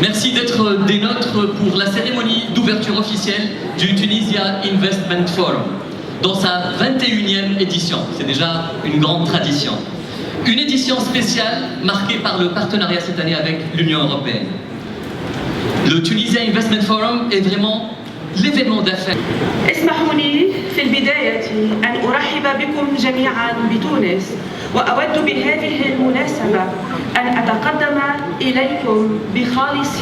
Merci d'être des nôtres pour la cérémonie d'ouverture officielle du Tunisia Investment Forum, dans sa 21e édition. C'est déjà une grande tradition. Une édition spéciale marquée par le partenariat cette année avec l'Union européenne. Le Tunisia Investment Forum est vraiment l'événement d'affaires. اسمحوا لي في البداية أن أرحب بكم جميعا بتونس، وأود بهذه المناسبة أن أتقدم إليكم بخالص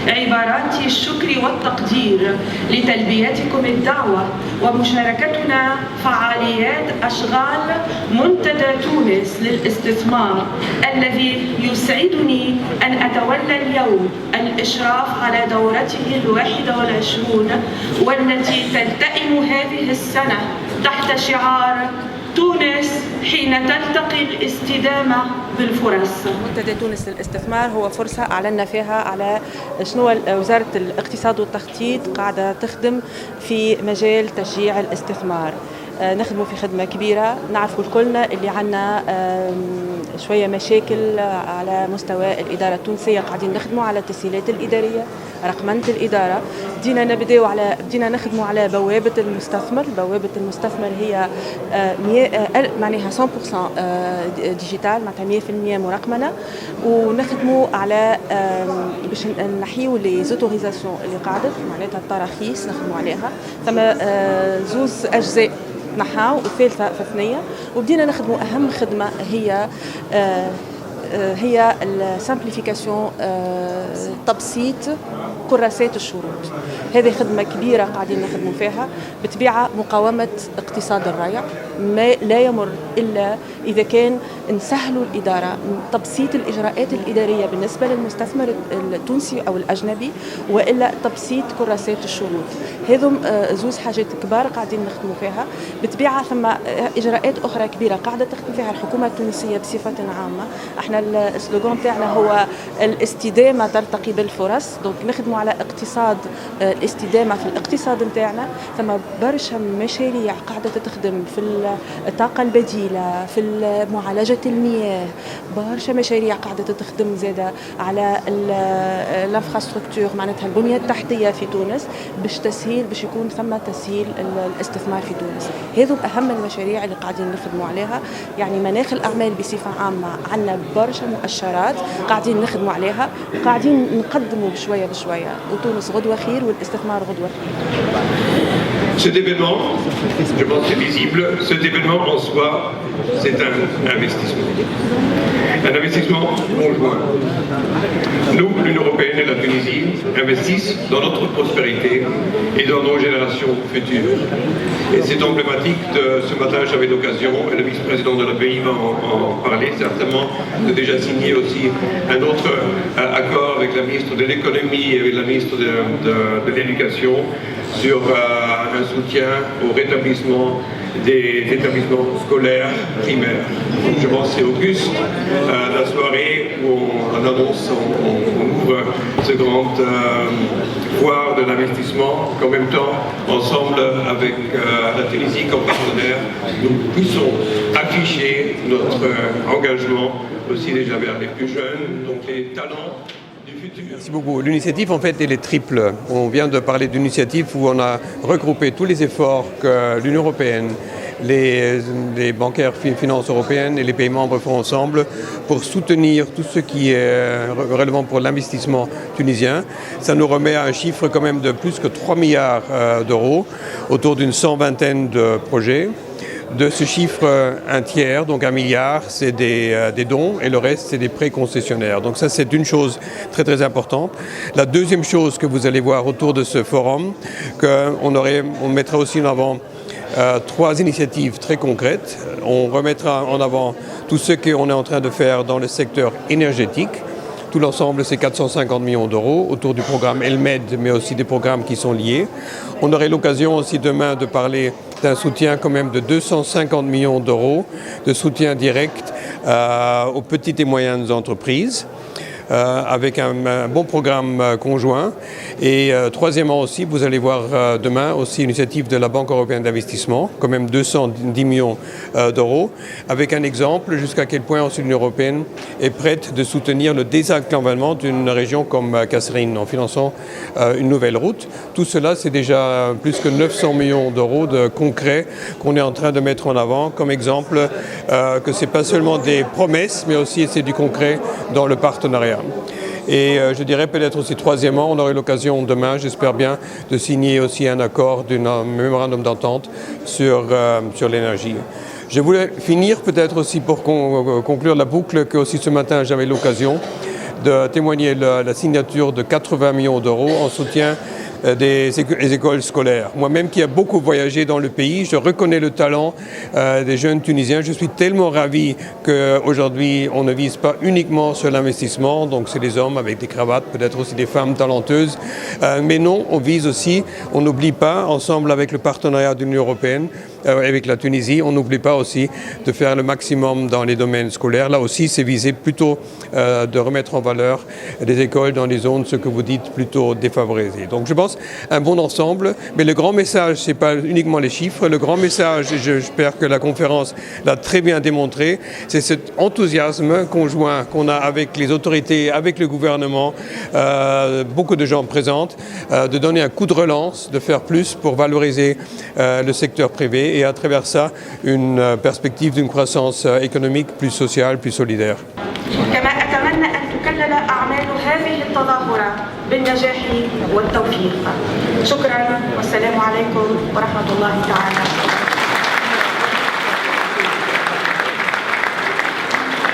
عبارات الشكر والتقدير لتلبيتكم الدعوة ومشاركتنا فعاليات أشغال منتدى تونس للاستثمار الذي يسعدني أن أتولى اليوم الإشراف على دورته 21 والتي تلتئم هذه السنة تحت شعار تونس حين تلتقي الاستدامة بالفرص. منتدى تونس للاستثمار هو فرصة أعلنا فيها على شنو وزارة الاقتصاد والتخطيط قاعدة تخدم في مجال تشجيع الاستثمار. نخدموا في خدمة كبيرة، نعرفوا الكلنا اللي عنا شوية مشاكل على مستوى الإدارة التونسية، قاعدين نخدموا على التسهيلات الإدارية، رقمنة الإدارة، بدينا نخدموا على بوابة المستثمر. بوابة المستثمر هي معناها 100% ديجيتال، معناتها 100% مرقمنة، ونخدموا على باش نحيوا لي زوتوريزاسيون اللي قاعدت، معناتها التراخيص نخدموا عليها. ثم زوز أجزاء نحاو والثالثة في ثنية، وبدينا نخدموا أهم خدمة هي السامبليفيكاسيون، تبسيط كراسات الشروط. هذه خدمة كبيرة قاعدين نخدموا فيها. بطبيعة مقاومة اقتصاد الريع ما لا يمر إلا إذا كان نسهلوا الإدارة، تبسيط الإجراءات الإدارية بالنسبة للمستثمر التونسي أو الأجنبي، وإلا تبسيط كراسات الشروط. هذم زوز حاجات كبار قاعدين نخدموا فيها. بطبيعة ثم إجراءات أخرى كبيرة قاعدة تخدم فيها الحكومة التونسية بصفة عامة. احنا السلوغان تاعنا هو الاستدامة ترتقي بالفرص، دونك نخدموا على اقتصاد الاستدامة في الاقتصاد نتاعنا. ثم برشا مشاريع قاعدة تخدم في الطاقة البديلة، في معالجة المياه، برشا مشاريع قاعدة تخدم زادة على الانفراستركتور، معناتها البنية التحتية في تونس، باش يكون ثم تسهيل الاستثمار في تونس. هذو أهم المشاريع اللي قاعدين نخدموا عليها. يعني مناخ الأعمال بصفة عامة عندنا برشا مؤشرات قاعدين نخدموا عليها، قاعدين نقدموا بشوية بشوية، وتونس غدوة خير والاستثمار غدوة خير. Cet événement, je pense que c'est visible, cet événement en soi, c'est un investissement. Un investissement conjoint. Nous, l'Union européenne et la Tunisie, investissent dans notre prospérité et dans nos générations futures. Et c'est emblématique de ce matin, j'avais l'occasion, et le vice-président de la pays va en parler certainement, de déjà signer aussi un autre accord avec la ministre de l'économie et avec la ministre de l'éducation sur un soutien au rétablissement des établissements scolaires primaires. Donc je pense que c'est auguste la soirée où on annonce, on ouvre ce grand foire de l'investissement, qu'en même temps, ensemble avec la Tunisie comme partenaire, nous puissions afficher notre engagement aussi déjà vers les plus jeunes, donc les talents. Merci beaucoup. L'initiative, en fait, elle est triple. On vient de parler d'une initiative où on a regroupé tous les efforts que l'Union européenne, les bancaires finances européennes et les pays membres font ensemble pour soutenir tout ce qui est relevant pour l'investissement tunisien. Ça nous remet à un chiffre quand même de plus que 3 milliards d'euros, autour d'une 120aine de projets. De ce chiffre, un tiers, donc 1 milliard, c'est des dons et le reste, c'est des prêts concessionnaires. Donc ça, c'est une chose très très importante. La deuxième chose que vous allez voir autour de ce forum, on mettra aussi en avant 3 initiatives très concrètes. On remettra en avant tout ce qu'on est en train de faire dans le secteur énergétique. Tout l'ensemble, c'est 450 millions d'euros autour du programme ELMED, mais aussi des programmes qui sont liés. On aurait l'occasion aussi demain de parler d'un soutien quand même de 250 millions d'euros de soutien direct aux petites et moyennes entreprises. avec un bon programme conjoint. Et troisièmement aussi, vous allez voir demain aussi une initiative de la Banque européenne d'investissement, quand même 210 millions d'euros, avec un exemple jusqu'à quel point aussi l'Union européenne est prête de soutenir le désenclavement d'une région comme Kasserine en finançant une nouvelle route. Tout cela, c'est déjà plus que 900 millions d'euros de concret qu'on est en train de mettre en avant comme exemple que ce n'est pas seulement des promesses, mais aussi c'est du concret dans le partenariat. Et je dirais peut-être aussi troisièmement, on aura l'occasion demain, j'espère bien, de signer aussi un accord d'un mémorandum d'entente sur l'énergie. Je voulais finir peut-être aussi pour conclure la boucle que aussi ce matin j'avais l'occasion de témoigner la signature de 80 millions d'euros en soutien des écoles scolaires. Moi-même qui ai beaucoup voyagé dans le pays, je reconnais le talent des jeunes Tunisiens. Je suis tellement ravi qu'aujourd'hui, on ne vise pas uniquement sur l'investissement, donc c'est des hommes avec des cravates, peut-être aussi des femmes talenteuses, mais non, on vise aussi, on n'oublie pas, ensemble avec le partenariat de l'Union européenne, avec la Tunisie, on n'oublie pas aussi de faire le maximum dans les domaines scolaires. Là aussi, c'est visé plutôt de remettre en valeur des écoles dans les zones, ce que vous dites, plutôt défavorisées. Donc je pense un bon ensemble, mais le grand message, ce n'est pas uniquement les chiffres. Le grand message, et j'espère que la conférence l'a très bien démontré, c'est cet enthousiasme conjoint qu'on a avec les autorités, avec le gouvernement, beaucoup de gens présents, de donner un coup de relance, de faire plus pour valoriser le secteur privé et à travers ça, une perspective d'une croissance économique plus sociale, plus solidaire. كما أتمنى أن تكلل أعمال هذه التظاهرة بالنجاح والتوفيق. شكرا والسلام عليكم ورحمة الله تعالى.